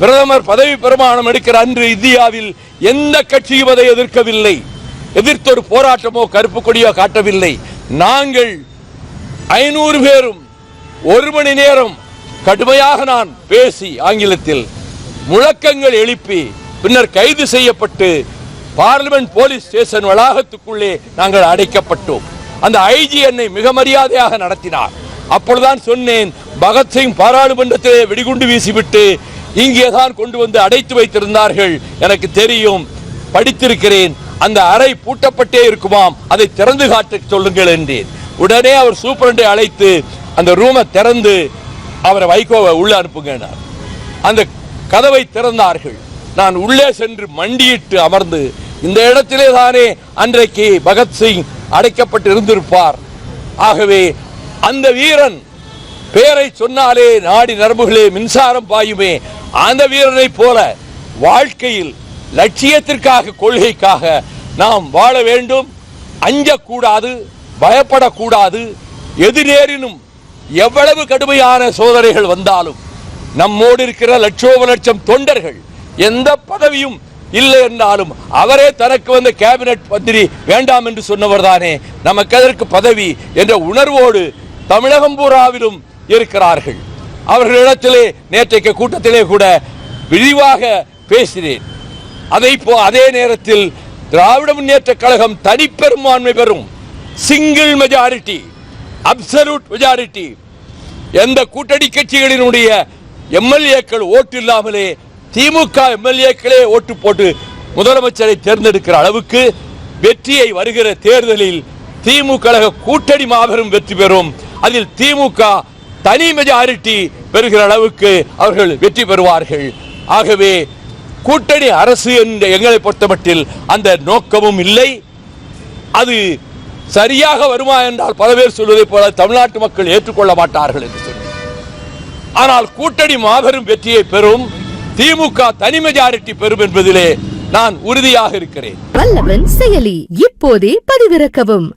பிரதமர் பதவி பிரமாணம் எடுக்கிற அன்று இந்தியாவில் எந்த கட்சியும் அதை எதிர்க்கவில்லை. எதிர்த்து ஒரு போராட்டமோ கருப்பு கொடியோ காட்டவில்லை. நாங்கள் 500 பேரும் 1 மணி நேரம் கடுமையாக நான் பேசி ஆங்கிலத்தில் முழக்கங்கள் எழுப்பி பின்னர் கைது செய்யப்பட்டு பார்லிமெண்ட் போலீஸ் ஸ்டேஷன் வளாகத்துக்குள்ளே நாங்கள் அடைக்கப்பட்டோம். அந்த ஐஜி என்னை மிக மரியாதையாக நடத்தினார். அப்பொழுதுதான் சொன்னேன், பகத்சிங் பாராளுமன்றத்திலே வெடிகுண்டு வீசிவிட்டு இங்கேதான் கொண்டு வந்து அடைத்து வைத்திருந்தார்கள். எனக்கு தெரியும், படித்திருக்கிறேன். அந்த அறை பூட்டப்பட்டே இருக்குமாம், அதை திறந்து காட்ட சொல்லுங்கள் என்றேன். உடனே அவர் சூப்பரண்டை அழைத்து அந்த ரூமை திறந்து அவரை வைகோவை உள்ள அனுப்புங்க. அந்த கதவை திறந்தார்கள். நான் உள்ளே சென்று மண்டியிட்டு அமர்ந்து, இந்த இடத்திலே தானே அன்றைக்கு பகத்சிங் அடைக்கப்பட்டு இருந்திருப்பார். ஆகவே அந்த வீரன் பேரை சொன்னாலே நாடி நரம்புகளே மின்சாரம் பாயுமே. அந்த வீரனை போல வாழ்க்கையில் லட்சியத்திற்காக கொள்கைக்காக நாம் வாழ வேண்டும். அஞ்சக்கூடாது, பயப்படக்கூடாது. எதிரேறினும் எவ்வளவு கடுமையான சோதனைகள் வந்தாலும் நம்மோடு இருக்கிற லட்சோப தொண்டர்கள் எந்த பதவியும் இல்லை என்றாலும் அவரே தனக்கு வந்த கேபினட் மந்திரி வேண்டாம் என்று சொன்னவர் தானே, நமக்கு அதற்கு பதவி என்ற உணர்வோடு தமிழகம் பூராவிலும் இருக்கிறார்கள். அவர்களிடத்திலே நேற்றைக்கு கூட்டத்திலே கூட விரிவாக பேசினேன். அதே நேரத்தில் திராவிட முன்னேற்ற கழகம் தனிப்பெரும்பான்மை பெறும், சிங்கிள் மெஜாரிட்டி, அப்சல்யூட் மெஜாரிட்டி. எந்த கூட்டணி கட்சிகளினுடைய எம்எல்ஏக்கள் ஓட்டு இல்லாமலே திமுக எம்எல்ஏக்களே ஓட்டு போட்டு முதலமைச்சரை தேர்ந்தெடுக்கிற அளவுக்கு வெற்றியை வருகிற தேர்தலில் திமுக கூட்டணி மாபெரும் வெற்றி பெறும். அதில் திமுக தனி மெஜாரிட்டி பெறுகிற அளவுக்கு அவர்கள் வெற்றி பெறுவார்கள். ஆகவே கூட்டணி அரசு என்ற எங்களை பொறுத்தமட்டில் அந்த நோக்கமும் இல்லை. அது சரியாக வருமா என்றால் பல பேர் சொல்வதை போல தமிழ்நாட்டு மக்கள் ஏற்றுக்கொள்ள மாட்டார்கள் என்று சொல்லி, ஆனால் கூட்டணி மாபெரும் வெற்றியை பெறும், திமுக தனி மெஜாரிட்டி பெறும் என்பதிலே நான் உறுதியாக இருக்கிறேன். வல்லவன் செயலி இப்போதே பதிவிறக்கவும்.